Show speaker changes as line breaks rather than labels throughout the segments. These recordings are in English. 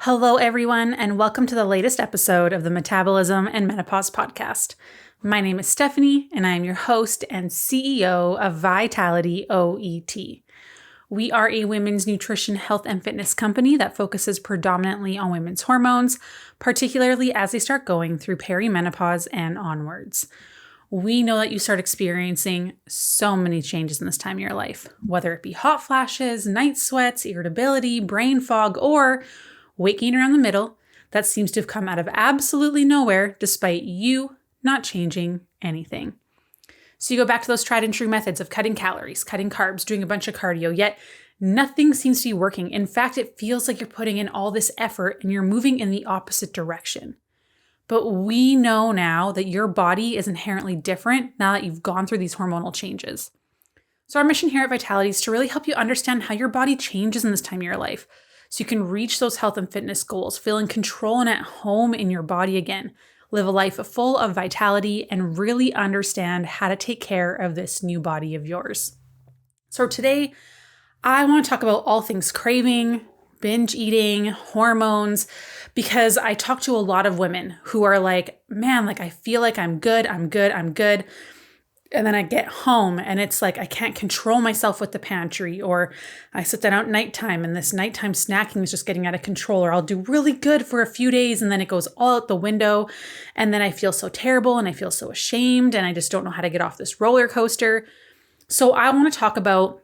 Hello, everyone, and welcome to the latest episode of the Metabolism and Menopause podcast. My name is Stephanie, and I am your host and CEO of VitalityOET. We are a women's nutrition, health, and fitness company that focuses predominantly on women's hormones, particularly as they start going through perimenopause and onwards. We know that you start experiencing so many changes in this time of your life, whether it be hot flashes, night sweats, irritability, brain fog, or waking around the middle that seems to have come out of absolutely nowhere despite you not changing anything. So you go back to those tried and true methods of cutting calories, cutting carbs, doing a bunch of cardio, yet nothing seems to be working. In fact, it feels like you're putting in all this effort and you're moving in the opposite direction. But we know now that your body is inherently different now that you've gone through these hormonal changes. So our mission here at Vitality is to really help you understand how your body changes in this time of your life, so you can reach those health and fitness goals, feel in control and at home in your body again, live a life full of vitality, and really understand how to take care of this new body of yours. So today, I want to talk about all things craving, binge eating, hormones, because I talk to a lot of women who are like, man, I feel like I'm good. And then I get home and it's like I can't control myself with the pantry, or I sit down at nighttime and this nighttime snacking is just getting out of control, or I'll do really good for a few days and then it goes all out the window. And then I feel so terrible and I feel so ashamed and I just don't know how to get off this roller coaster. So I want to talk about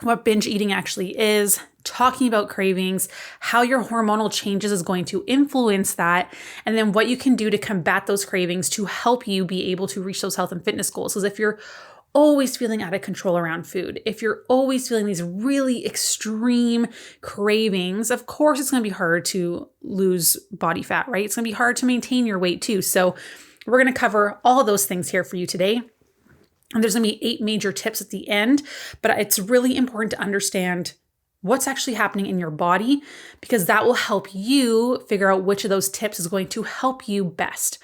what binge eating actually is, talking about cravings, how your hormonal changes is going to influence that, and then what you can do to combat those cravings to help you be able to reach those health and fitness goals. Because if you're always feeling out of control around food, if you're always feeling these really extreme cravings, of course it's going to be hard to lose body fat, right? It's going to be hard to maintain your weight too. So we're going to cover all of those things here for you today. And there's going to be 8 major tips at the end, but it's really important to understand what's actually happening in your body, because that will help you figure out which of those tips is going to help you best.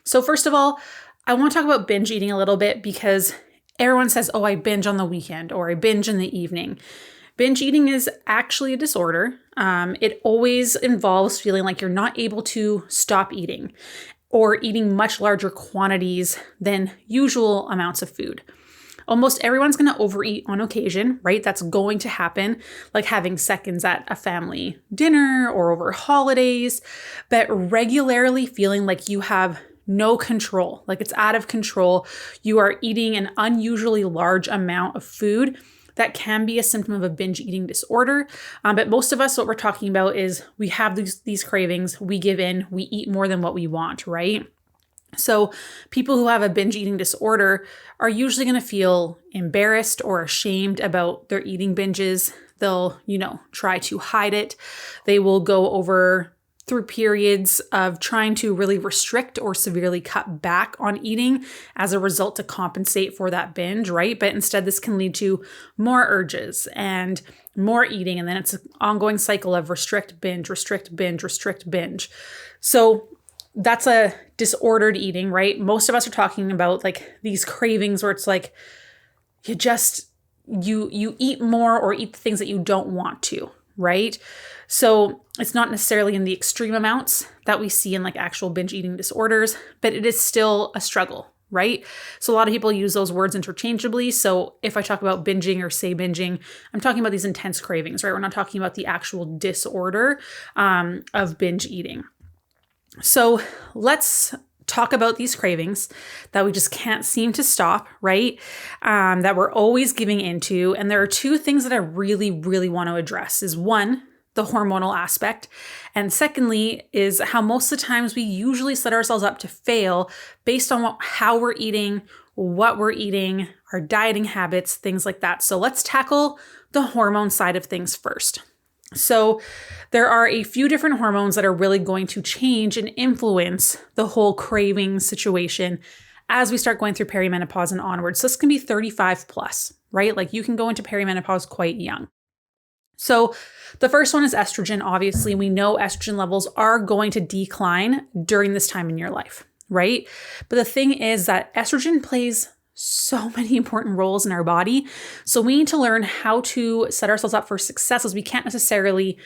So first of all, I want to talk about binge eating a little bit, because everyone says, oh, I binge on the weekend or I binge in the evening. Binge eating is actually a disorder. It always involves feeling like you're not able to stop eating, or eating much larger quantities than usual amounts of food. Almost everyone's going to overeat on occasion, right? That's going to happen, like having seconds at a family dinner or over holidays, but regularly feeling like you have no control, like it's out of control. You are eating an unusually large amount of food. That can be a symptom of a binge eating disorder. But most of us, what we're talking about is we have these cravings, we give in, we eat more than what we want, right? So people who have a binge eating disorder are usually going to feel embarrassed or ashamed about their eating binges. They'll, try to hide it. They will go through periods of trying to really restrict or severely cut back on eating as a result to compensate for that binge, right? But instead, this can lead to more urges and more eating. And then it's an ongoing cycle of restrict, binge, restrict, binge, restrict, binge. So that's a disordered eating, right? Most of us are talking about like these cravings where it's like you eat more or eat the things that you don't want to, right? So it's not necessarily in the extreme amounts that we see in like actual binge eating disorders, but it is still a struggle, right? So a lot of people use those words interchangeably. So if I talk about binging or say binging, I'm talking about these intense cravings, right? We're not talking about the actual disorder of binge eating. So let's talk about these cravings that we just can't seem to stop, right? That we're always giving into. And there are 2 things that I really, really want to address is 1, the hormonal aspect. And secondly is how most of the times we usually set ourselves up to fail based on how we're eating, what we're eating, our dieting habits, things like that. So let's tackle the hormone side of things first. So there are a few different hormones that are really going to change and influence the whole craving situation as we start going through perimenopause and onwards. So this can be 35 plus, right? Like you can go into perimenopause quite young. So the first one is estrogen. Obviously, we know estrogen levels are going to decline during this time in your life, right? But the thing is that estrogen plays so many important roles in our body. So we need to learn how to set ourselves up for success, as we can't necessarily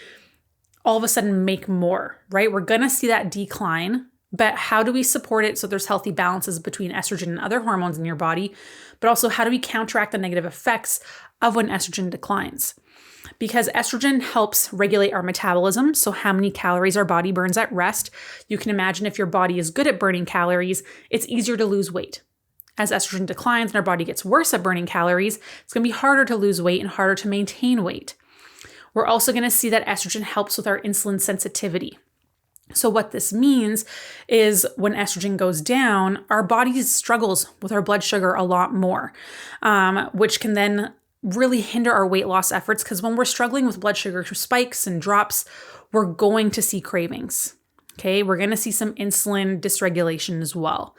all of a sudden make more, right? We're going to see that decline, but how do we support it so there's healthy balances between estrogen and other hormones in your body? But also, how do we counteract the negative effects of when estrogen declines? Because estrogen helps regulate our metabolism, so how many calories our body burns at rest. You can imagine if your body is good at burning calories, it's easier to lose weight. As estrogen declines and our body gets worse at burning calories, it's going to be harder to lose weight and harder to maintain weight. We're also going to see that estrogen helps with our insulin sensitivity. So what this means is when estrogen goes down, our body struggles with our blood sugar a lot more, which can then really hinder our weight loss efforts, because when we're struggling with blood sugar spikes and drops, we're going to see cravings. Okay, we're going to see some insulin dysregulation as well.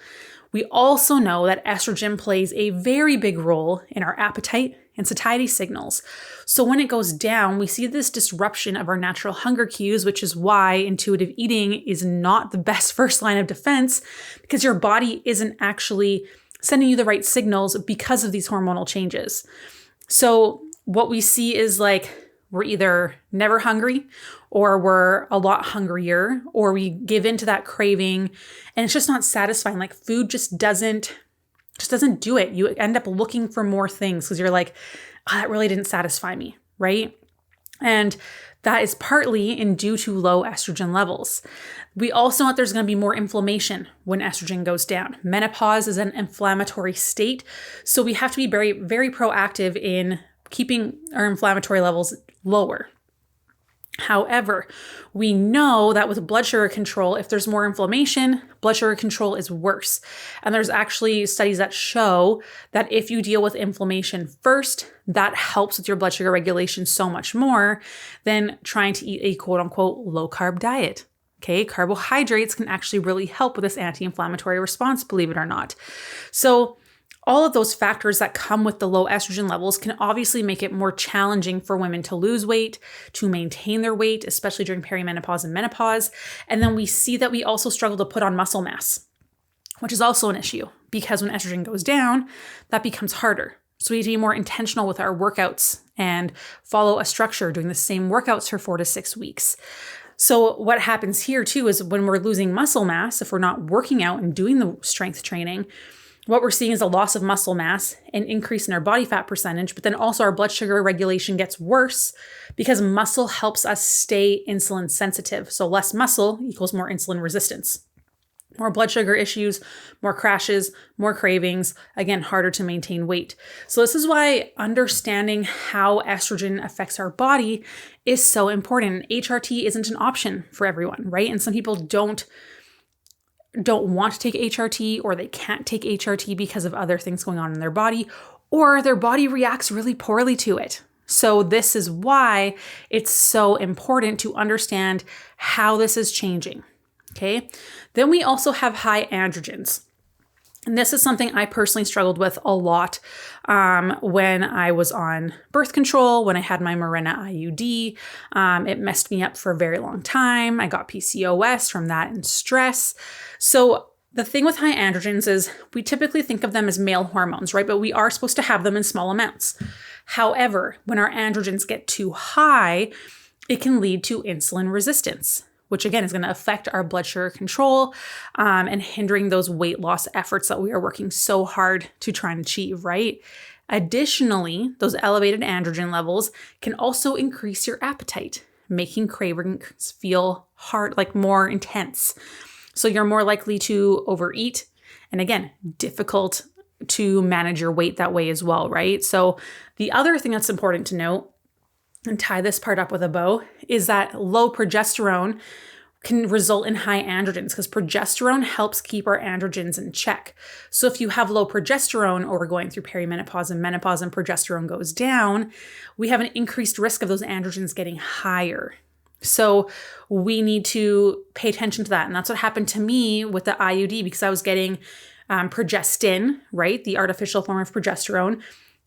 We also know that estrogen plays a very big role in our appetite and satiety signals. So when it goes down, we see this disruption of our natural hunger cues, which is why intuitive eating is not the best first line of defense, because your body isn't actually sending you the right signals because of these hormonal changes. So what we see is like we're either never hungry or we're a lot hungrier, or we give into that craving and it's just not satisfying. Like food just doesn't do it. You end up looking for more things because you're like, oh, that really didn't satisfy me, right? And that is partly due to low estrogen levels. We also know that there's going to be more inflammation when estrogen goes down. Menopause is an inflammatory state, so we have to be very, very proactive in keeping our inflammatory levels lower. However, we know that with blood sugar control, if there's more inflammation, blood sugar control is worse. And there's actually studies that show that if you deal with inflammation first, that helps with your blood sugar regulation so much more than trying to eat a quote unquote low carb diet. Okay, carbohydrates can actually really help with this anti-inflammatory response, believe it or not. So all of those factors that come with the low estrogen levels can obviously make it more challenging for women to lose weight, to maintain their weight, especially during perimenopause and menopause. And then we see that we also struggle to put on muscle mass, which is also an issue because when estrogen goes down, that becomes harder. So we need to be more intentional with our workouts and follow a structure, doing the same workouts for 4 to 6 weeks. So what happens here too is when we're losing muscle mass, if we're not working out and doing the strength training, what we're seeing is a loss of muscle mass, an increase in our body fat percentage, but then also our blood sugar regulation gets worse because muscle helps us stay insulin sensitive. So less muscle equals more insulin resistance. More blood sugar issues, more crashes, more cravings, again, harder to maintain weight. So this is why understanding how estrogen affects our body is so important. HRT isn't an option for everyone, right? And some people don't want to take HRT, or they can't take HRT because of other things going on in their body, or their body reacts really poorly to it. So this is why it's so important to understand how this is changing. Okay. Then we also have high androgens. And this is something I personally struggled with a lot when I was on birth control, when I had my Mirena IUD. It messed me up for a very long time. I got PCOS from that and stress. So the thing with high androgens is we typically think of them as male hormones, right? But we are supposed to have them in small amounts. However, when our androgens get too high, it can lead to insulin resistance, which again is going to affect our blood sugar control and hindering those weight loss efforts that we are working so hard to try and achieve, right? Additionally, those elevated androgen levels can also increase your appetite, making cravings feel hard, like more intense. So you're more likely to overeat, and again, difficult to manage your weight that way as well, right? So the other thing that's important to note, and tie this part up with a bow, is that low progesterone can result in high androgens because progesterone helps keep our androgens in check. So if you have low progesterone or we're going through perimenopause and menopause and progesterone goes down, we have an increased risk of those androgens getting higher. So we need to pay attention to that. And that's what happened to me with the IUD because I was getting progestin, right? The artificial form of progesterone,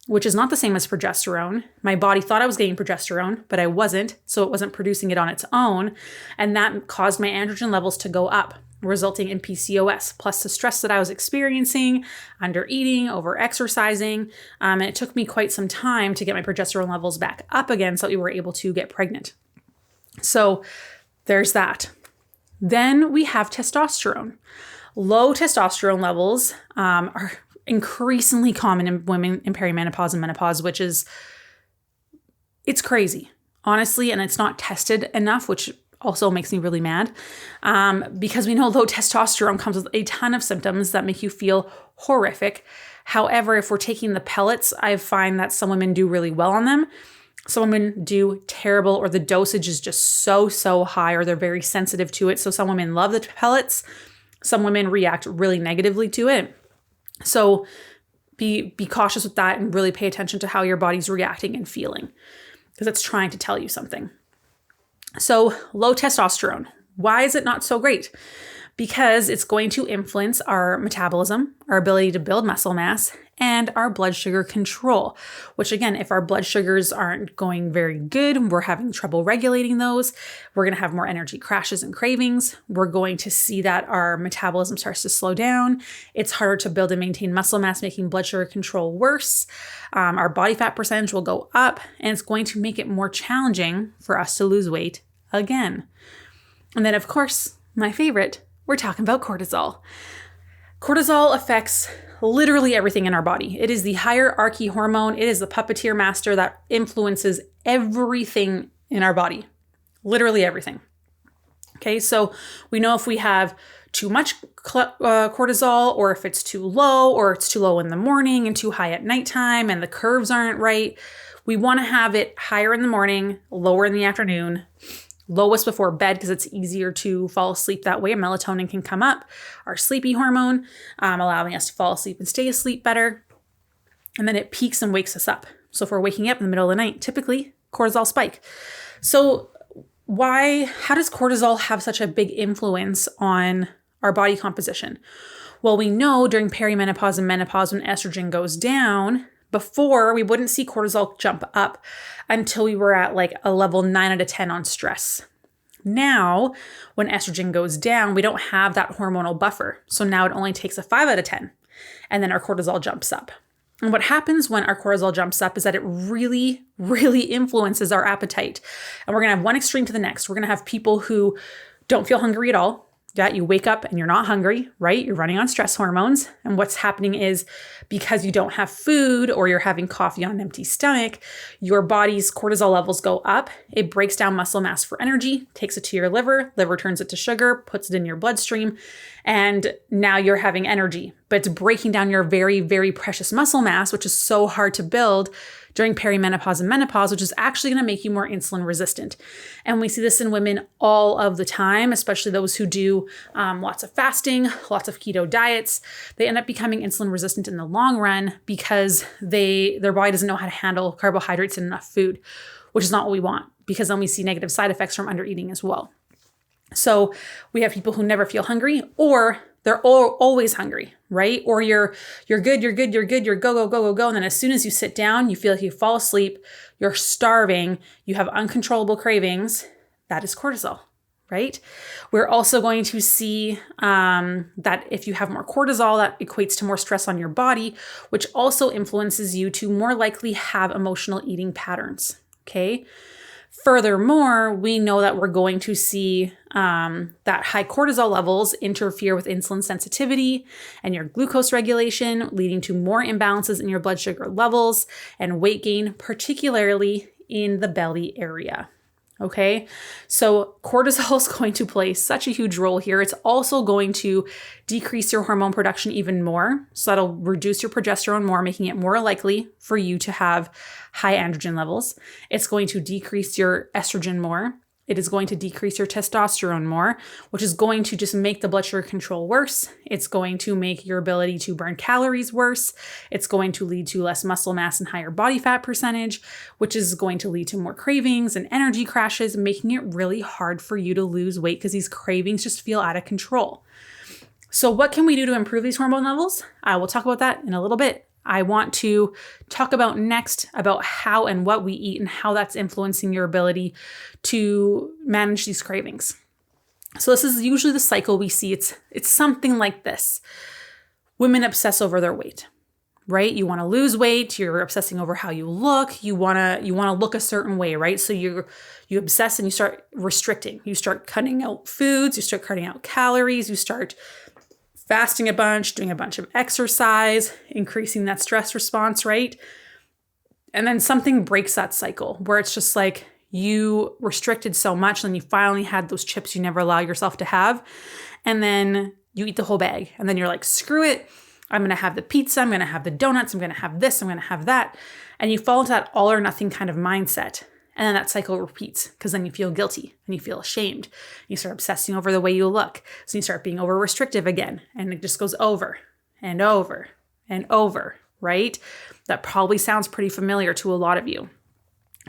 which is not the same as progesterone. My body thought I was getting progesterone, but I wasn't, so it wasn't producing it on its own. And that caused my androgen levels to go up, resulting in PCOS, plus the stress that I was experiencing, under eating, over exercising. And it took me quite some time to get my progesterone levels back up again so that we were able to get pregnant. So there's that. Then we have testosterone. Low testosterone levels are increasingly common in women in perimenopause and menopause, it's crazy, honestly, and it's not tested enough, which also makes me really mad because we know low testosterone comes with a ton of symptoms that make you feel horrific. However, if we're taking the pellets, I find that some women do really well on them. Some women do terrible, or the dosage is just so high, or they're very sensitive to it. So some women love the pellets. Some women react really negatively to it. So be cautious with that and really pay attention to how your body's reacting and feeling, because it's trying to tell you something. So low testosterone, why is it not so great? Because it's going to influence our metabolism, our ability to build muscle mass, and our blood sugar control, which again, if our blood sugars aren't going very good, we're having trouble regulating those, we're going to have more energy crashes and cravings. We're going to see that our metabolism starts to slow down. It's harder to build and maintain muscle mass, making blood sugar control worse. Our body fat percentage will go up, and it's going to make it more challenging for us to lose weight again. And then, of course, my favorite, we're talking about cortisol. Cortisol affects literally everything in our body. It is the hierarchy hormone. It is the puppeteer master that influences everything in our body. Literally everything. Okay, so we know if we have too much cortisol, or if it's too low, or it's too low in the morning and too high at nighttime and the curves aren't right. We want to have it higher in the morning, lower in the afternoon, lowest before bed, because it's easier to fall asleep that way. Melatonin can come up, our sleepy hormone, allowing us to fall asleep and stay asleep better. And then it peaks and wakes us up. So if we're waking up in the middle of the night, typically cortisol spike. So how does cortisol have such a big influence on our body composition? Well, we know during perimenopause and menopause, when estrogen goes down, before, we wouldn't see cortisol jump up until we were at like a level 9 out of 10 on stress. Now, when estrogen goes down, we don't have that hormonal buffer. So now it only takes a 5 out of 10, and then our cortisol jumps up. And what happens when our cortisol jumps up is that it really influences our appetite. And we're going to have one extreme to the next. We're going to have people who don't feel hungry at all. Yeah, you wake up and you're not hungry, right? You're running on stress hormones. And what's happening is, because you don't have food or you're having coffee on an empty stomach, your body's cortisol levels go up. It breaks down muscle mass for energy, takes it to your liver. Liver turns it to sugar, puts it in your bloodstream. And now you're having energy, but it's breaking down your very precious muscle mass, which is so hard to build during perimenopause and menopause, which is actually going to make you more insulin resistant. And we see this in women all of the time, especially those who do lots of fasting, lots of keto diets. They end up becoming insulin resistant in the long run because their body doesn't know how to handle carbohydrates and enough food, which is not what we want, because then we see negative side effects from undereating as well. So we have people who never feel hungry, or they're always hungry, right? Or you're good, you're go. And then as soon as you sit down, you feel like you fall asleep, you're starving, you have uncontrollable cravings. That is cortisol, right? We're also going to see that if you have more cortisol, that equates to more stress on your body, which also influences you to more likely have emotional eating patterns, okay? Furthermore, we know that we're going to see that high cortisol levels interfere with insulin sensitivity and your glucose regulation, leading to more imbalances in your blood sugar levels and weight gain, particularly in the belly area. Okay, so cortisol is going to play such a huge role here. It's also going to decrease your hormone production even more. So that'll reduce your progesterone more, making it more likely for you to have high androgen levels. It's going to decrease your estrogen more. It is going to decrease your testosterone more, which is going to just make the blood sugar control worse. It's going to make your ability to burn calories worse. It's going to lead to less muscle mass and higher body fat percentage, which is going to lead to more cravings and energy crashes, making it really hard for you to lose weight because these cravings just feel out of control. So what can we do to improve these hormone levels? I will talk about that in a little bit. I want to talk about next about how and what we eat and how that's influencing your ability to manage these cravings. So this is usually the cycle we see. It's something like this. Women obsess over their weight. right? You want to lose weight, you're obsessing over how you look, you want to look a certain way, right? So you obsess and you start restricting. You start cutting out foods, you start cutting out calories, you start fasting a bunch, doing a bunch of exercise, increasing that stress response, right? And then something breaks that cycle where it's just like you restricted so much, and then you finally had those chips you never allow yourself to have, and then you eat the whole bag, and then you're like, screw it, I'm going to have the pizza, I'm going to have the donuts, I'm going to have this, I'm going to have that. And you fall into that all or nothing kind of mindset. And then that cycle repeats because then you feel guilty and you feel ashamed. You start obsessing over the way you look. So you start being over restrictive again. And it just goes over and over and over, right? That probably sounds pretty familiar to a lot of you.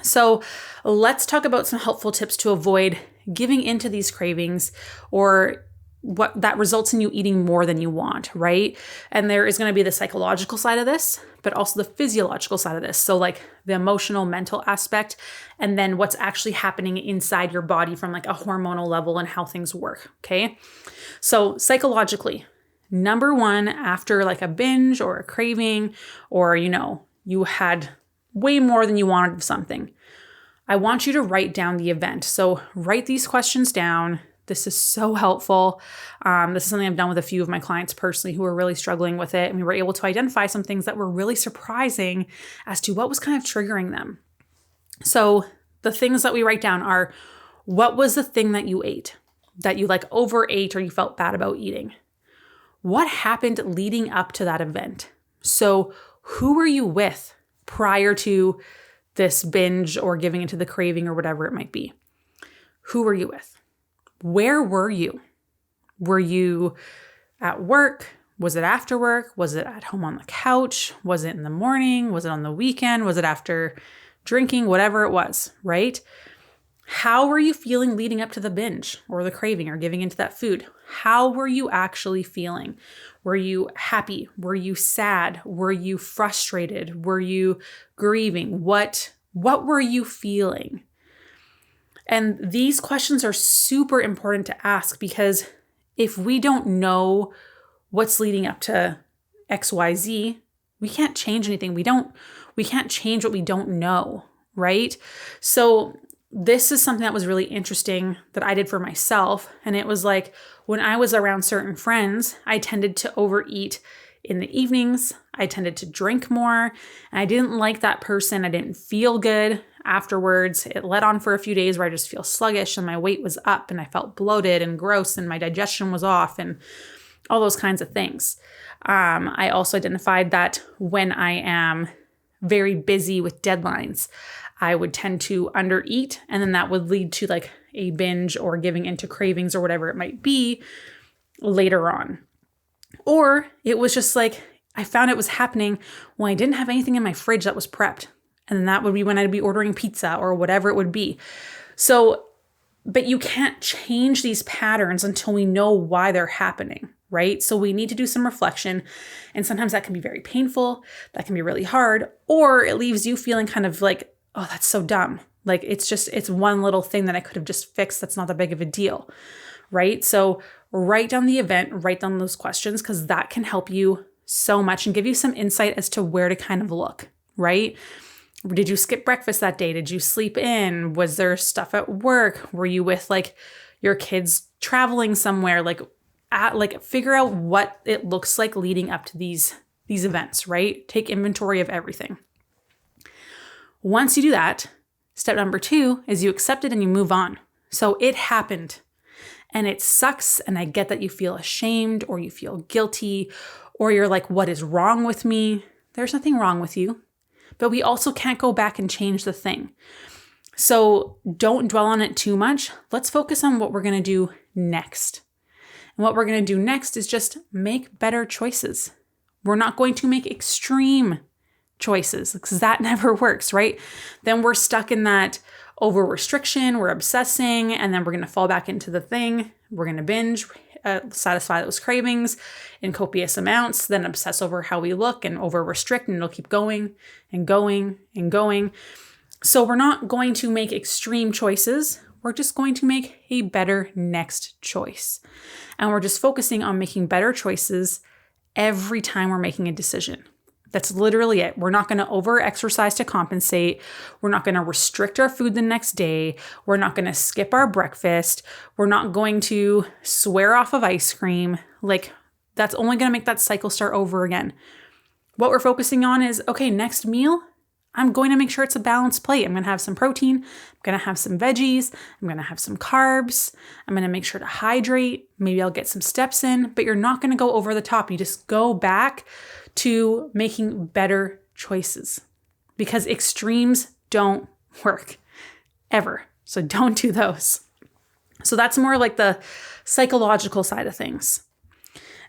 So let's talk about some helpful tips to avoid giving into these cravings or what that results in you eating more than you want, right? And there is going to be the psychological side of this, but also the physiological side of this. So like the emotional, mental aspect, and then what's actually happening inside your body from like a hormonal level and how things work, okay? So psychologically, number one, after like a binge or a craving, or, you had way more than you wanted of something, I want you to write down the event. So write these questions down. This is so helpful. This is something I've done with a few of my clients personally who are really struggling with it. And we were able to identify some things that were really surprising as to what was kind of triggering them. So the things that we write down are, what was the thing that you ate that you like overate or you felt bad about eating? What happened leading up to that event? So who were you with prior to this binge or giving into the craving or whatever it might be? Who were you with? Where were you? Were you at work? Was it after work? Was it at home on the couch? Was it in the morning? Was it on the weekend? Was it after drinking? Whatever it was, right? How were you feeling leading up to the binge or the craving or giving into that food? How were you actually feeling? Were you happy? Were you sad? Were you frustrated? Were you grieving? What were you feeling? And these questions are super important to ask, because if we don't know what's leading up to XYZ, we can't change anything. We can't change what we don't know, right? So this is something that was really interesting that I did for myself. And it was like, when I was around certain friends, I tended to overeat in the evenings. I tended to drink more, and I didn't like that person. I didn't feel good afterwards. It led on for a few days where I just feel sluggish and my weight was up and I felt bloated and gross and my digestion was off and all those kinds of things. I also identified that when I am very busy with deadlines, I would tend to undereat, and then that would lead to like a binge or giving into cravings or whatever it might be later on. Or it was just like, I found it was happening when I didn't have anything in my fridge that was prepped. And then that would be when I'd be ordering pizza or whatever it would be. So, but you can't change these patterns until we know why they're happening, right? So we need to do some reflection. And sometimes that can be very painful. That can be really hard. Or it leaves you feeling kind of like, oh, that's so dumb. Like it's one little thing that I could have just fixed. That's not that big of a deal, right? So write down the event, write down those questions, because that can help you so much and give you some insight as to where to kind of look, right? Did you skip breakfast that day? Did you sleep in? Was there stuff at work? Were you with like your kids traveling somewhere? Figure out what it looks like leading up to these events, right? Take inventory of everything. Once you do that, step number 2 is you accept it and you move on. So it happened and it sucks. And I get that you feel ashamed or you feel guilty or you're like, what is wrong with me? There's nothing wrong with you. But we also can't go back and change the thing. So don't dwell on it too much. Let's focus on what we're going to do next. And what we're going to do next is just make better choices. We're not going to make extreme choices because that never works, right? Then we're stuck in that over restriction, we're obsessing, and then we're going to fall back into the thing. We're going to binge, satisfy those cravings in copious amounts, then obsess over how we look and over restrict, and it'll keep going and going and going. So we're not going to make extreme choices. We're just going to make a better next choice. And we're just focusing on making better choices every time we're making a decision. That's literally it. We're not going to over-exercise to compensate. We're not going to restrict our food the next day. We're not going to skip our breakfast. We're not going to swear off of ice cream. Like, that's only going to make that cycle start over again. What we're focusing on is, okay, next meal, I'm going to make sure it's a balanced plate. I'm going to have some protein. I'm going to have some veggies. I'm going to have some carbs. I'm going to make sure to hydrate. Maybe I'll get some steps in, but you're not going to go over the top. You just go back to making better choices, because extremes don't work ever. So don't do those. So that's more like the psychological side of things.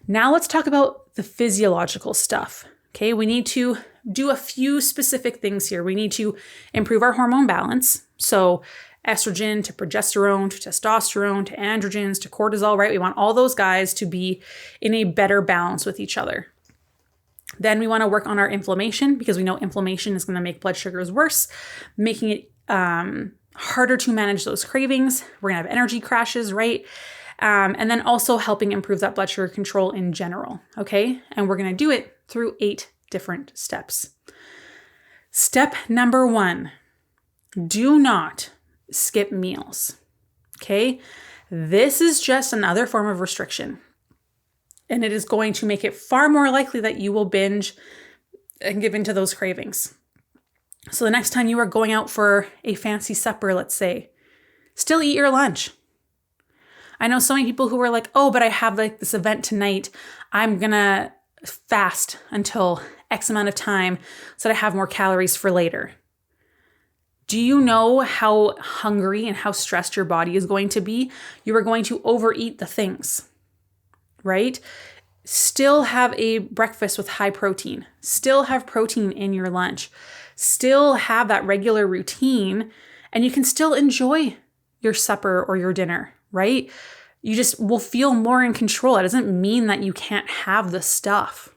Now let's talk about the physiological stuff. Okay, we need to do a few specific things here. We need to improve our hormone balance. So estrogen to progesterone to testosterone to androgens to cortisol, right? We want all those guys to be in a better balance with each other. Then we want to work on our inflammation, because we know inflammation is going to make blood sugars worse, making it harder to manage those cravings. We're going to have energy crashes, right? And then also helping improve that blood sugar control in general, okay? And we're going to do it through 8 different steps. Step number 1, do not skip meals, okay? This is just another form of restriction. And it is going to make it far more likely that you will binge and give into those cravings. So the next time you are going out for a fancy supper, let's say, still eat your lunch. I know so many people who are like, oh, but I have like this event tonight. I'm going to fast until X amount of time so that I have more calories for later. Do you know how hungry and how stressed your body is going to be? You are going to overeat the things, right? Still have a breakfast with high protein. Still have protein in your lunch. Still have that regular routine, and you can still enjoy your supper or your dinner, right? You just will feel more in control. It doesn't mean that you can't have the stuff.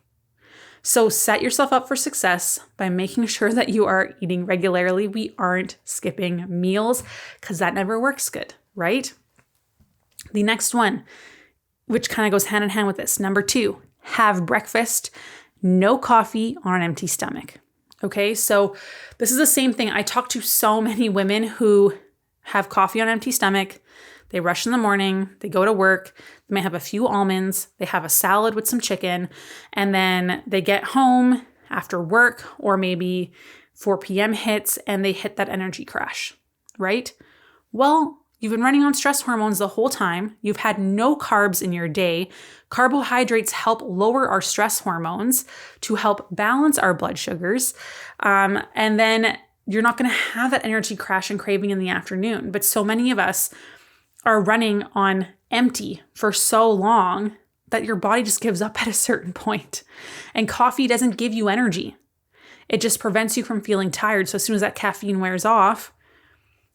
So set yourself up for success by making sure that you are eating regularly. We aren't skipping meals, because that never works good, right? The next one, which kind of goes hand in hand with this, number 2, have breakfast, no coffee on an empty stomach. Okay, so this is the same thing. I talk to so many women who have coffee on an empty stomach. They rush in the morning, they go to work, they may have a few almonds, they have a salad with some chicken, and then they get home after work, or maybe 4 p.m. hits and they hit that energy crash, right? Well, you've been running on stress hormones the whole time. You've had no carbs in your day. Carbohydrates help lower our stress hormones to help balance our blood sugars. And then you're not going to have that energy crash and craving in the afternoon. But so many of us are running on empty for so long that your body just gives up at a certain point. And coffee doesn't give you energy. It just prevents you from feeling tired. So as soon as that caffeine wears off,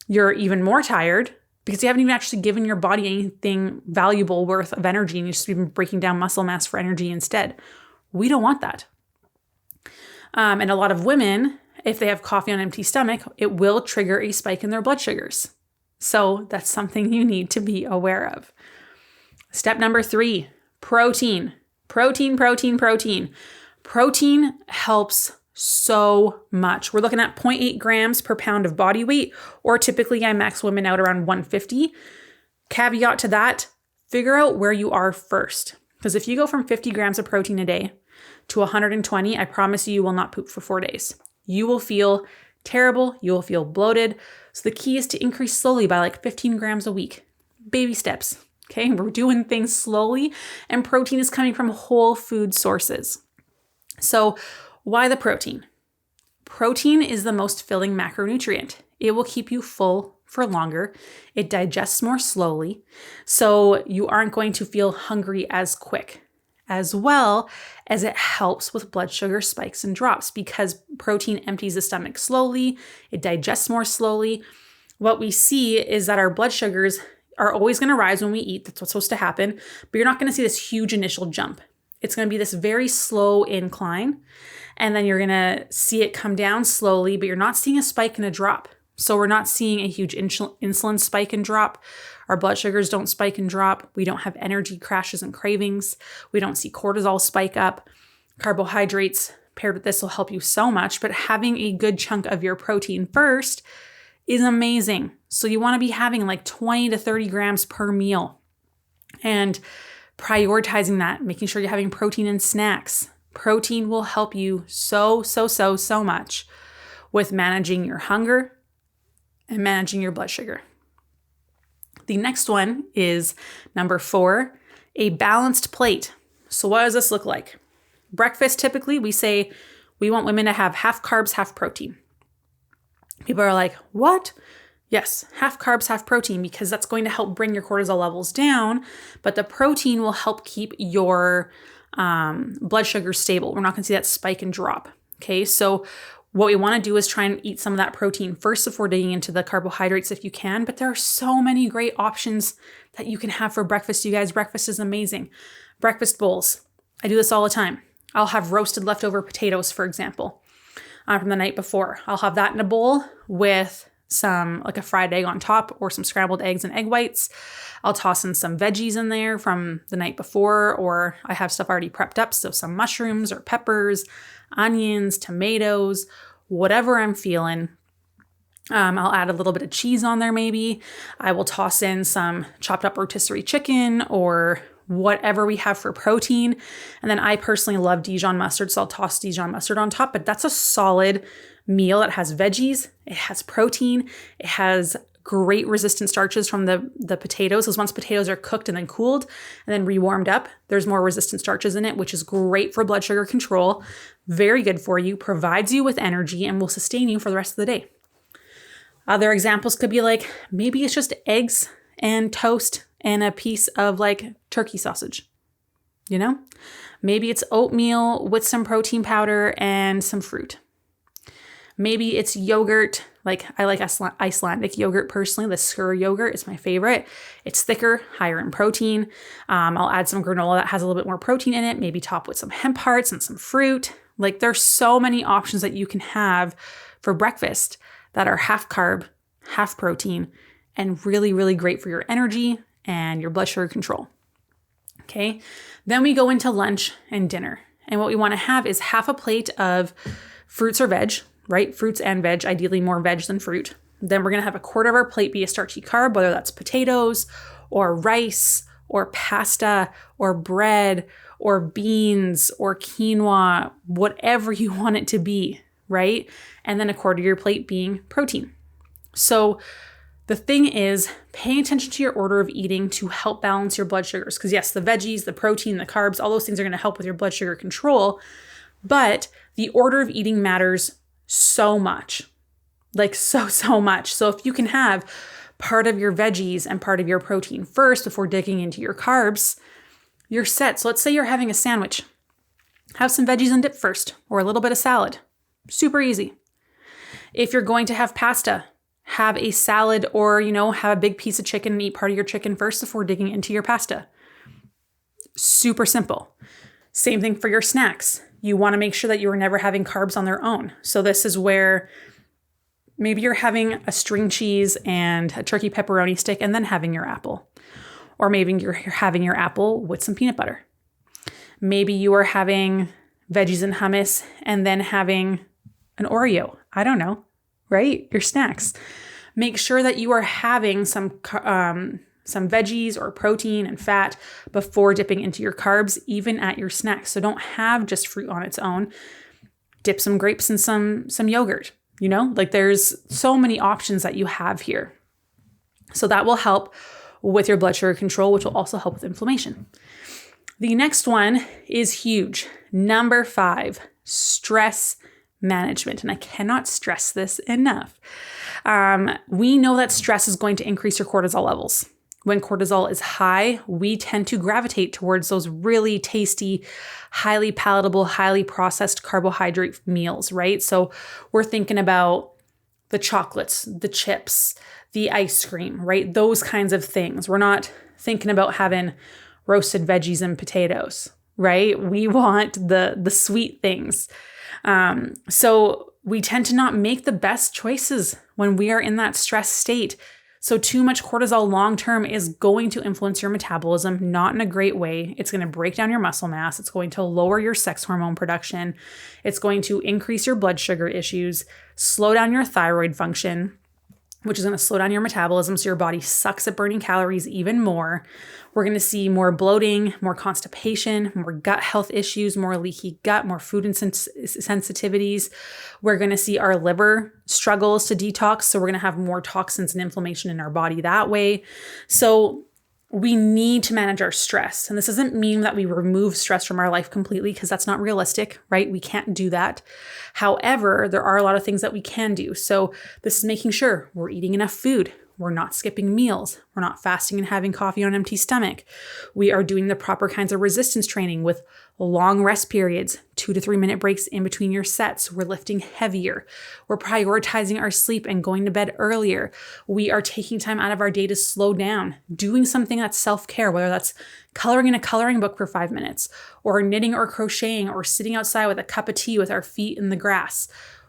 you're even more tired, because you haven't even actually given your body anything valuable worth of energy, and you've just been breaking down muscle mass for energy instead. We don't want that. And a lot of women, if they have coffee on an empty stomach, it will trigger a spike in their blood sugars. So that's something you need to be aware of. Step number 3, protein. Protein helps so much. We're looking at 0.8 grams per pound of body weight, or typically I max women out around 150. Caveat to that, figure out where you are first. Because if you go from 50 grams of protein a day to 120, I promise you will not poop for 4 days. You will feel terrible. You will feel bloated. So the key is to increase slowly by like 15 grams a week. Baby steps. Okay, we're doing things slowly, and protein is coming from whole food sources. So why the protein? Protein is the most filling macronutrient. It will keep you full for longer. It digests more slowly, so you aren't going to feel hungry as quick, as well as it helps with blood sugar spikes and drops, because protein empties the stomach slowly. It digests more slowly. What we see is that our blood sugars are always going to rise when we eat. That's what's supposed to happen, but you're not going to see this huge initial jump. It's going to be this very slow incline, and then you're going to see it come down slowly, but you're not seeing a spike and a drop. So we're not seeing a huge insulin spike and drop. Our blood sugars don't spike and drop. We don't have energy crashes and cravings. We don't see cortisol spike up. Carbohydrates paired with this will help you so much, but having a good chunk of your protein first is amazing. So you want to be having like 20 to 30 grams per meal and prioritizing that, making sure you're having protein in snacks. Protein will help you so much with managing your hunger and managing your blood sugar. The next one is number 4, a balanced plate. So what does this look like? Breakfast, typically, we say we want women to have half carbs, half protein. People are like, what? Yes, half carbs, half protein, because that's going to help bring your cortisol levels down, but the protein will help keep your blood sugar stable. We're not going to see that spike and drop. Okay, so what we want to do is try and eat some of that protein first before digging into the carbohydrates if you can, but there are so many great options that you can have for breakfast, you guys. Breakfast is amazing. Breakfast bowls. I do this all the time. I'll have roasted leftover potatoes, for example, from the night before. I'll have that in a bowl with some, like a fried egg on top or some scrambled eggs and egg whites. I'll toss in some veggies in there from the night before, or I have stuff already prepped up. So some mushrooms or peppers, onions, tomatoes, whatever I'm feeling. I'll add a little bit of cheese on there maybe. I will toss in some chopped up rotisserie chicken or whatever we have for protein. And then I personally love Dijon mustard, so I'll toss Dijon mustard on top. But that's a solid meal. It has veggies, it has protein, it has great resistant starches from the potatoes, because once potatoes are cooked and then cooled and then rewarmed up, there's more resistant starches in it, which is great for blood sugar control, very good for you, provides you with energy, and will sustain you for the rest of the day. Other examples could be like, maybe it's just eggs and toast and a piece of like turkey sausage, you know? Maybe it's oatmeal with some protein powder and some fruit. Maybe it's yogurt. Like I like Icelandic yogurt personally. The skyr yogurt is my favorite. It's thicker, higher in protein. I'll add some granola that has a little bit more protein in it, maybe top with some hemp hearts and some fruit. Like there's so many options that you can have for breakfast that are half carb, half protein, and really, really great for your energy and your blood sugar control. Okay, then we go into lunch and dinner. And what we want to have is half a plate of fruits or veg, right? Fruits and veg, ideally more veg than fruit. Then we're going to have a quarter of our plate be a starchy carb, whether that's potatoes or rice or pasta or bread or beans or quinoa, whatever you want it to be, right? And then a quarter of your plate being protein. So the thing is, paying attention to your order of eating to help balance your blood sugars. Because yes, the veggies, the protein, the carbs, all those things are going to help with your blood sugar control. But the order of eating matters so much, like so much. So if you can have part of your veggies and part of your protein first before digging into your carbs, you're set. So let's say you're having a sandwich. Have some veggies and dip first, or a little bit of salad. Super easy. If you're going to have pasta, have a salad or, have a big piece of chicken and eat part of your chicken first before digging into your pasta. Super simple. Same thing for your snacks. You want to make sure that you are never having carbs on their own. So this is where maybe you're having a string cheese and a turkey pepperoni stick and then having your apple. Or maybe you're having your apple with some peanut butter. Maybe you are having veggies and hummus and then having an Oreo. I don't know, right? Your snacks. Make sure that you are having some veggies or protein and fat before dipping into your carbs, even at your snacks. So don't have just fruit on its own. Dip some grapes in some yogurt, like there's so many options that you have here. So that will help with your blood sugar control, which will also help with inflammation. The next one is huge. Number 5, stress management. And I cannot stress this enough. We know that stress is going to increase your cortisol levels. When cortisol is high, we tend to gravitate towards those really tasty, highly palatable, highly processed carbohydrate meals, right? So we're thinking about the chocolates, the chips, the ice cream, right? Those kinds of things. We're not thinking about having roasted veggies and potatoes, right? We want the sweet things. So we tend to not make the best choices when we are in that stress state. So too much cortisol long-term is going to influence your metabolism, not in a great way. It's going to break down your muscle mass. It's going to lower your sex hormone production. It's going to increase your blood sugar issues, slow down your thyroid function, which is going to slow down your metabolism. So your body sucks at burning calories even more. We're going to see more bloating, more constipation, more gut health issues, more leaky gut, more food sensitivities. We're going to see our liver struggles to detox. So we're going to have more toxins and inflammation in our body that way. So we need to manage our stress. And this doesn't mean that we remove stress from our life completely, because that's not realistic, right? We can't do that. However, there are a lot of things that we can do. So this is making sure we're eating enough food. We're not skipping meals. We're not fasting and having coffee on an empty stomach. We are doing the proper kinds of resistance training with long rest periods, 2 to 3 minute breaks in between your sets. We're lifting heavier. We're prioritizing our sleep and going to bed earlier. We are taking time out of our day to slow down, doing something that's self-care, whether that's coloring in a coloring book for 5 minutes, or knitting or crocheting, or sitting outside with a cup of tea with our feet in the grass.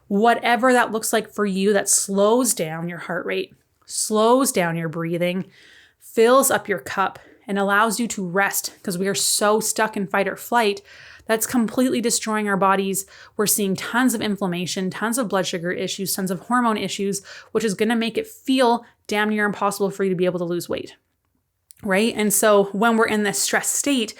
Whatever that looks like for you, that slows down your heart rate, slows down your breathing, fills up your cup, and allows you to rest, because we are so stuck in fight or flight that's completely destroying our bodies. We're seeing tons of inflammation, tons of blood sugar issues, tons of hormone issues, which is going to make it feel damn near impossible for you to be able to lose weight, right? And so when we're in this stress state,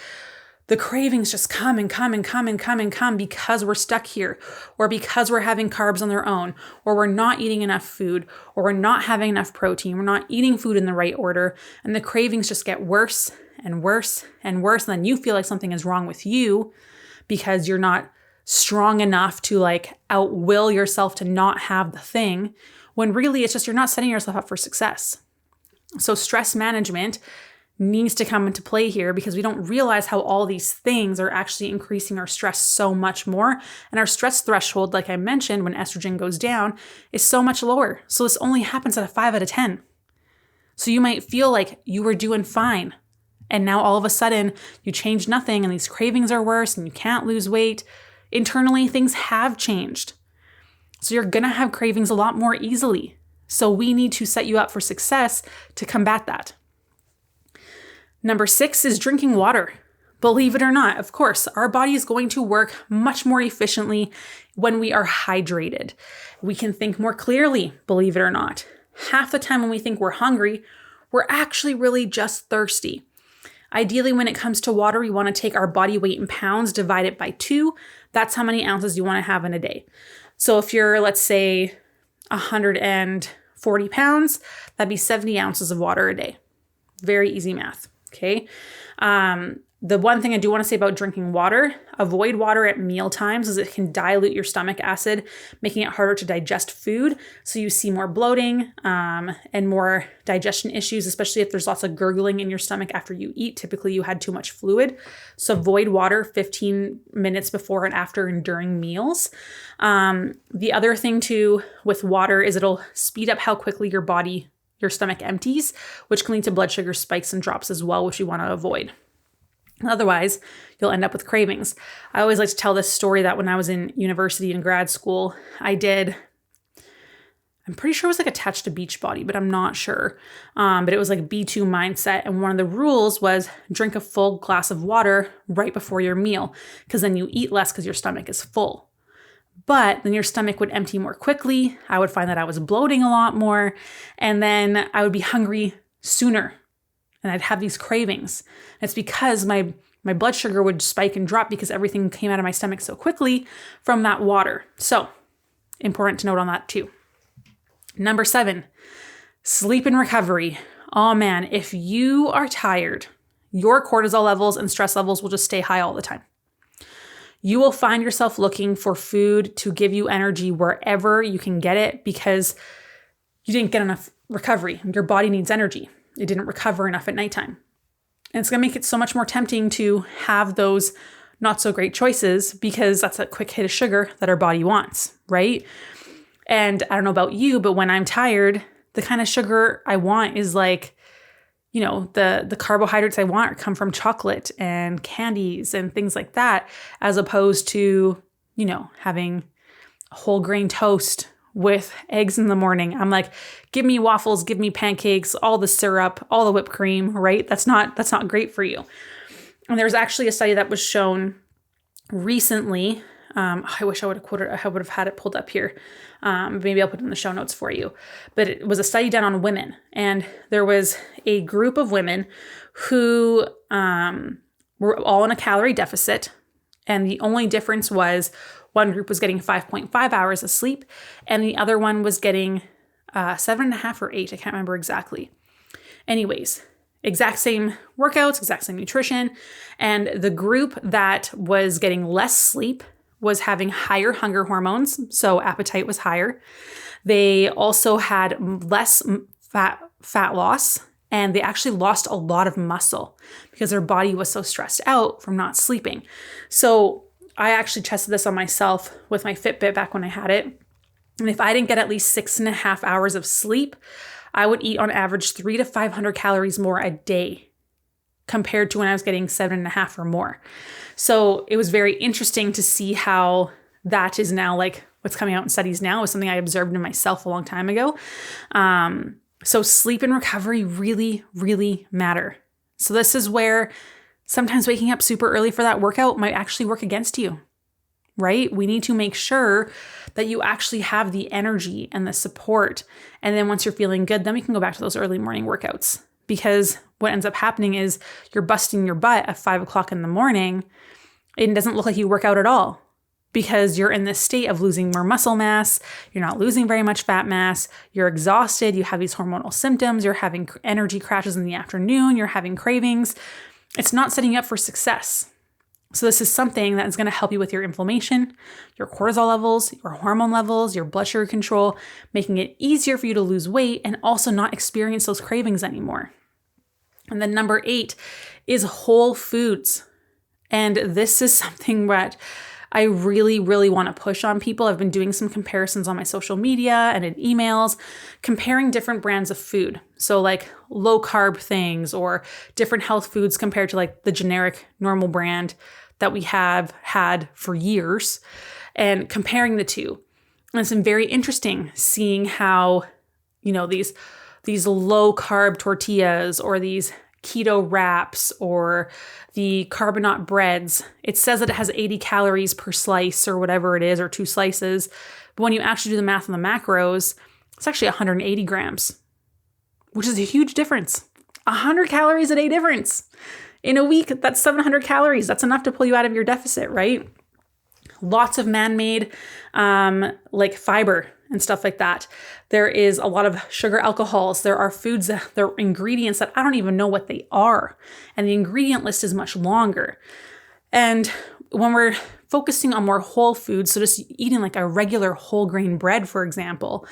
the cravings just come and come and come and come and come because we're stuck here, or because we're having carbs on their own, or we're not eating enough food, or we're not having enough protein, we're not eating food in the right order, and the cravings just get worse and worse and worse. And then you feel like something is wrong with you because you're not strong enough to outwill yourself to not have the thing, when really it's just you're not setting yourself up for success. So stress management needs to come into play here, because we don't realize how all these things are actually increasing our stress so much more. And our stress threshold, like I mentioned, when estrogen goes down, is so much lower. So this only happens at a 5 out of 10. So you might feel like you were doing fine, and now all of a sudden you change nothing and these cravings are worse and you can't lose weight. Internally, things have changed. So you're going to have cravings a lot more easily. So we need to set you up for success to combat that. Number 6 is drinking water. Believe it or not, of course, our body is going to work much more efficiently when we are hydrated. We can think more clearly, believe it or not. Half the time when we think we're hungry, we're actually really just thirsty. Ideally, when it comes to water, we want to take our body weight in pounds, divide it by 2. That's how many ounces you want to have in a day. So if you're, let's say, 140 pounds, that'd be 70 ounces of water a day. Very easy math. Okay. The one thing I do want to say about drinking water, avoid water at meal times, as it can dilute your stomach acid, making it harder to digest food. So you see more bloating and more digestion issues, especially if there's lots of gurgling in your stomach after you eat. Typically you had too much fluid. So avoid water 15 minutes before and after and during meals. The other thing too with water is it'll speed up how quickly your stomach empties, which can lead to blood sugar spikes and drops as well, which you want to avoid. Otherwise, you'll end up with cravings. I always like to tell this story that when I was in university and grad school, I'm pretty sure it was attached to Beachbody, but I'm not sure. But it was B2 mindset. And one of the rules was drink a full glass of water right before your meal, because then you eat less because your stomach is full. But then your stomach would empty more quickly. I would find that I was bloating a lot more, and then I would be hungry sooner, and I'd have these cravings. And it's because my blood sugar would spike and drop because everything came out of my stomach so quickly from that water. So important to note on that too. Number 7, sleep and recovery. Oh man, if you are tired, your cortisol levels and stress levels will just stay high all the time. You will find yourself looking for food to give you energy wherever you can get it, because you didn't get enough recovery. Your body needs energy. It didn't recover enough at nighttime. And it's going to make it so much more tempting to have those not so great choices, because that's a quick hit of sugar that our body wants, right? And I don't know about you, but when I'm tired, the kind of sugar I want is the carbohydrates I want come from chocolate and candies and things like that, as opposed to, having whole grain toast with eggs in the morning. I'm like, give me waffles, give me pancakes, all the syrup, all the whipped cream, right? That's not great for you. And there's actually a study that was shown recently. I wish I would have quoted, I would have had it pulled up here. Maybe I'll put it in the show notes for you. But it was a study done on women. And there was a group of women who were all in a calorie deficit. And the only difference was one group was getting 5.5 hours of sleep, and the other one was getting 7.5 or 8. I can't remember exactly. Anyways, exact same workouts, exact same nutrition. And the group that was getting less sleep was having higher hunger hormones, so appetite was higher. They also had less fat loss, and they actually lost a lot of muscle because their body was so stressed out from not sleeping. So I actually tested this on myself with my Fitbit back when I had it. And if I didn't get at least 6.5 hours of sleep, I would eat on average 300 to 500 calories more a day compared to when I was getting 7.5 or more. So it was very interesting to see how that is now like what's coming out in studies now is something I observed in myself a long time ago. So sleep and recovery really, really matter. So this is where sometimes waking up super early for that workout might actually work against you, right? We need to make sure that you actually have the energy and the support. And then once you're feeling good, then we can go back to those early morning workouts. Because what ends up happening is you're busting your butt at 5 o'clock in the morning. It doesn't look like you work out at all because you're in this state of losing more muscle mass. You're not losing very much fat mass. You're exhausted. You have these hormonal symptoms. You're having energy crashes in the afternoon. You're having cravings. It's not setting you up for success. So this is something that is going to help you with your inflammation, your cortisol levels, your hormone levels, your blood sugar control, making it easier for you to lose weight and also not experience those cravings anymore. And then number 8 is whole foods. And this is something that I really, really want to push on people. I've been doing some comparisons on my social media and in emails, comparing different brands of food. So like low carb things or different health foods compared to like the generic normal brand that we have had for years and comparing the two. And it's been very interesting seeing how, these low carb tortillas or these keto wraps or the carbonate breads, it says that it has 80 calories per slice or whatever it is, or 2 slices. But when you actually do the math on the macros, it's actually 180 grams, which is a huge difference. 100 calories a day difference. In a week, that's 700 calories. That's enough to pull you out of your deficit, right? Lots of man-made like fiber and stuff like that. There is a lot of sugar alcohols. There are foods, there are ingredients that I don't even know what they are. And the ingredient list is much longer. And when we're focusing on more whole foods, so just eating like a regular whole grain bread, for example,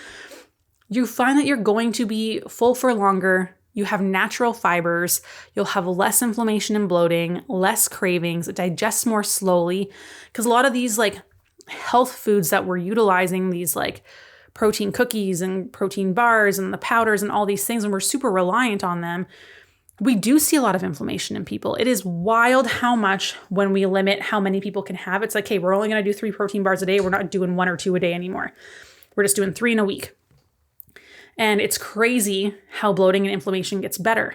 you find that you're going to be full for longer. You have natural fibers. You'll have less inflammation and bloating, less cravings. It digests more slowly. Because a lot of these like health foods that we're utilizing, these like protein cookies and protein bars and the powders and all these things, and we're super reliant on them, we do see a lot of inflammation in people. It is wild how much when we limit how many people can have. It's like, hey, we're only going to do 3 protein bars a day. We're not doing 1 or 2 a day anymore. We're just doing 3 in a week. And it's crazy how bloating and inflammation gets better.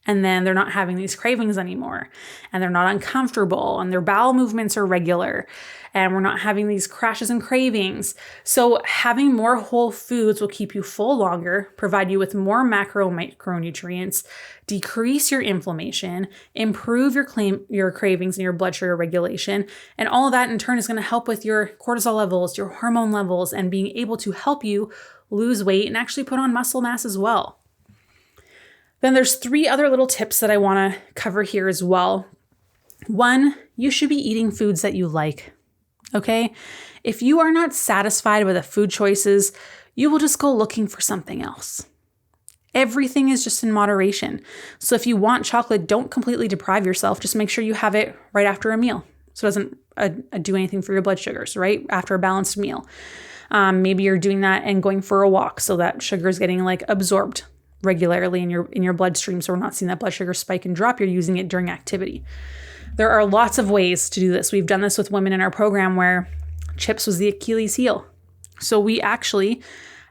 And then they're not having these cravings anymore. And they're not uncomfortable. And their bowel movements are regular. And we're not having these crashes and cravings. So having more whole foods will keep you full longer, provide you with more macro micronutrients, decrease your inflammation, improve your cravings and your blood sugar regulation. And all of that in turn is going to help with your cortisol levels, your hormone levels, and being able to help you lose weight and actually put on muscle mass as well. Then there's 3 other little tips that I want to cover here as well. 1, you should be eating foods that you like, okay? If you are not satisfied with the food choices, you will just go looking for something else. Everything is just in moderation. So if you want chocolate, don't completely deprive yourself. Just make sure you have it right after a meal so it doesn't do anything for your blood sugars, right? After a balanced meal. Maybe you're doing that and going for a walk so that sugar is getting like absorbed regularly in your bloodstream, so we're not seeing that blood sugar spike and drop. You're using it during activity. There are lots of ways to do this. We've done this with women in our program where chips was the Achilles heel. So we actually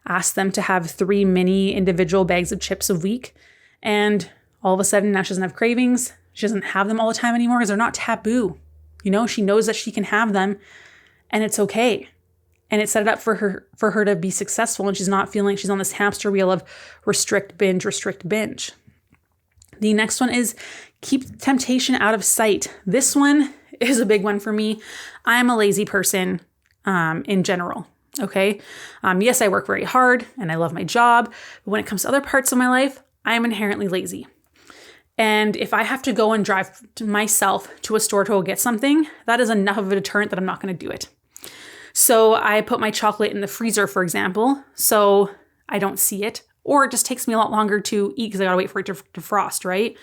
asked them to have 3 mini individual bags of chips a week. And all of a sudden now she doesn't have cravings. She doesn't have them all the time anymore because they're not taboo. She knows that she can have them and it's okay. And it set it up for her to be successful, and she's not feeling she's on this hamster wheel of restrict, binge, restrict, binge. The next one is keep temptation out of sight. This one is a big one for me. I'm a lazy person in general. Okay. Yes, I work very hard and I love my job. But when it comes to other parts of my life, I am inherently lazy. And if I have to go and drive myself to a store to go get something, that is enough of a deterrent that I'm not going to do it. So I put my chocolate in the freezer, for example, so I don't see it, or it just takes me a lot longer to eat because I got to wait for it to defrost, right?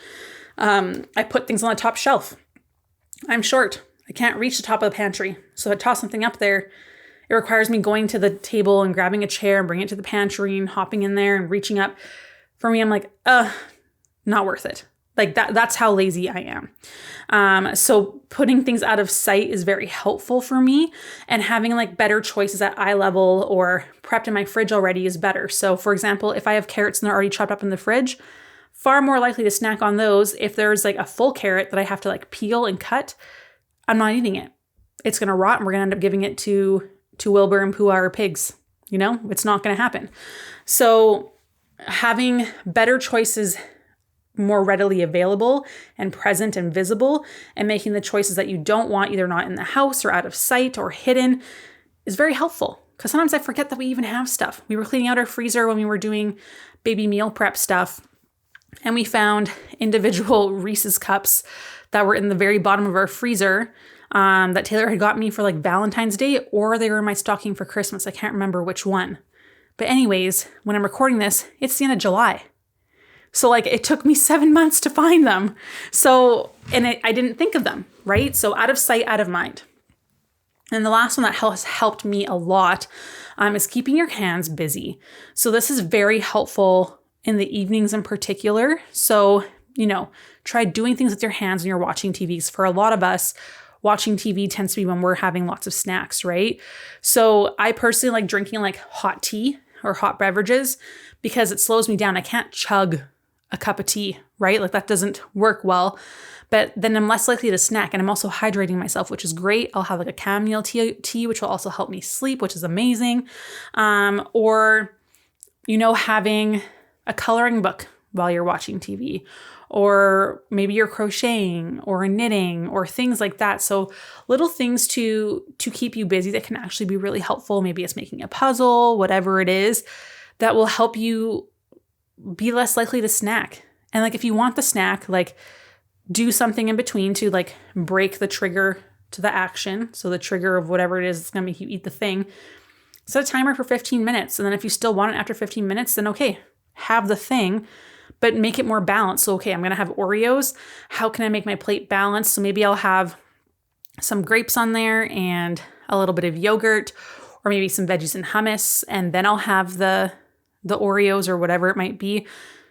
I put things on the top shelf. I'm short. I can't reach the top of the pantry. So if I toss something up there, it requires me going to the table and grabbing a chair and bringing it to the pantry and hopping in there and reaching up. For me, I'm like, not worth it. Like that's how lazy I am. So putting things out of sight is very helpful for me, and having like better choices at eye level or prepped in my fridge already is better. So for example, if I have carrots and they're already chopped up in the fridge, far more likely to snack on those. If there's like a full carrot that I have to like peel and cut, I'm not eating it. It's going to rot and we're going to end up giving it to Wilbur and Pooh, our pigs. It's not going to happen. So having better choices more readily available and present and visible, and making the choices that you don't want either not in the house or out of sight or hidden is very helpful. Because sometimes I forget that we even have stuff. We were cleaning out our freezer when we were doing baby meal prep stuff, and we found individual Reese's cups that were in the very bottom of our freezer that Taylor had got me for like Valentine's Day, or they were in my stocking for Christmas. I can't remember which one. But anyways, when I'm recording this, it's the end of July. So like it took me 7 months to find them. So, I didn't think of them, right? So out of sight, out of mind. And the last one that has helped me a lot is keeping your hands busy. So this is very helpful in the evenings in particular. So, try doing things with your hands when you're watching TVs. For a lot of us, watching TV tends to be when we're having lots of snacks, right? So I personally like drinking like hot tea or hot beverages because it slows me down. I can't chug a cup of tea, right? Like that doesn't work well, but then I'm less likely to snack, and I'm also hydrating myself, which is great. I'll have like a chamomile tea, which will also help me sleep, which is amazing. Or, having a coloring book while you're watching TV, or maybe you're crocheting or knitting or things like that. So little things to keep you busy that can actually be really helpful. Maybe it's making a puzzle, whatever it is, that will help you be less likely to snack. And like, if you want the snack, like do something in between to like break the trigger to the action. So the trigger of whatever it is that's going to make you eat the thing. Set a timer for 15 minutes. And then if you still want it after 15 minutes, then okay, have the thing, but make it more balanced. So, okay, I'm going to have Oreos. How can I make my plate balanced? So maybe I'll have some grapes on there and a little bit of yogurt, or maybe some veggies and hummus. And then I'll have the Oreos or whatever it might be.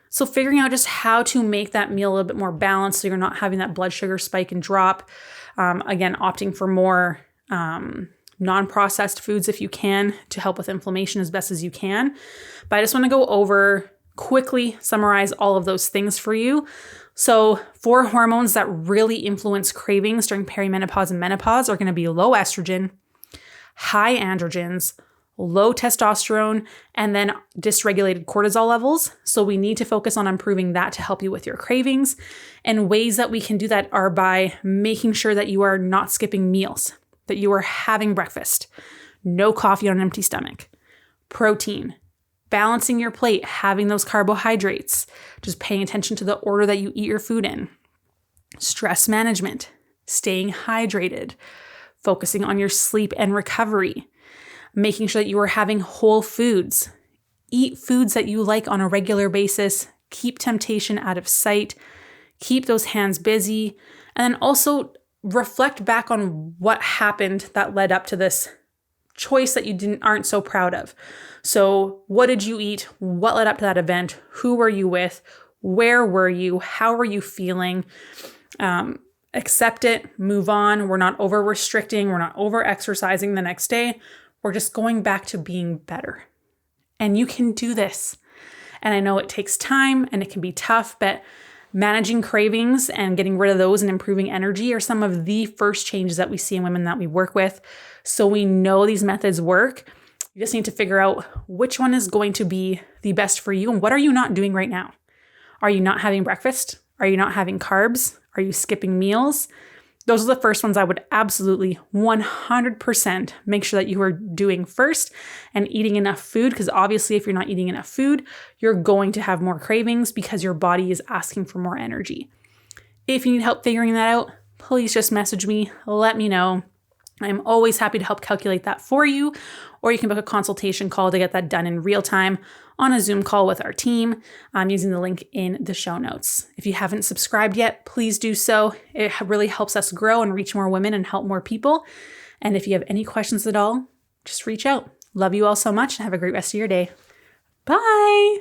So figuring out just how to make that meal a little bit more balanced so you're not having that blood sugar spike and drop. Again, opting for more non-processed foods if you can to help with inflammation as best as you can. But I just want to go over, quickly summarize all of those things for you. So 4 hormones that really influence cravings during perimenopause and menopause are going to be low estrogen, high androgens, low testosterone, and then dysregulated cortisol levels. So we need to focus on improving that to help you with your cravings. And ways that we can do that are by making sure that you are not skipping meals, that you are having breakfast, no coffee on an empty stomach, protein, balancing your plate, having those carbohydrates, just paying attention to the order that you eat your food in, stress management, staying hydrated, focusing on your sleep and recovery, making sure that you are having whole foods, eat foods that you like on a regular basis, keep temptation out of sight, keep those hands busy, and then also reflect back on what happened that led up to this choice that you aren't so proud of. So what did you eat? What led up to that event? Who were you with? Where were you? How were you feeling? Accept it, move on. We're not over restricting. We're not over exercising the next day. or just going back to being better. And you can do this. And I know it takes time and it can be tough, but managing cravings and getting rid of those and improving energy are some of the first changes that we see in women that we work with. So we know these methods work. You just need to figure out which one is going to be the best for you and what are you not doing right now? Are you not having breakfast? Are you not having carbs? Are you skipping meals? Those are the first ones I would absolutely 100% make sure that you are doing first and eating enough food, because obviously if you're not eating enough food, you're going to have more cravings because your body is asking for more energy. If you need help figuring that out, please just message me, let me know. I'm always happy to help calculate that for you, or you can book a consultation call to get that done in real time on a Zoom call with our team. I'm using the link in the show notes. If you haven't subscribed yet, please do so. It really helps us grow and reach more women and help more people. And if you have any questions at all, just reach out. Love you all so much and have a great rest of your day. Bye.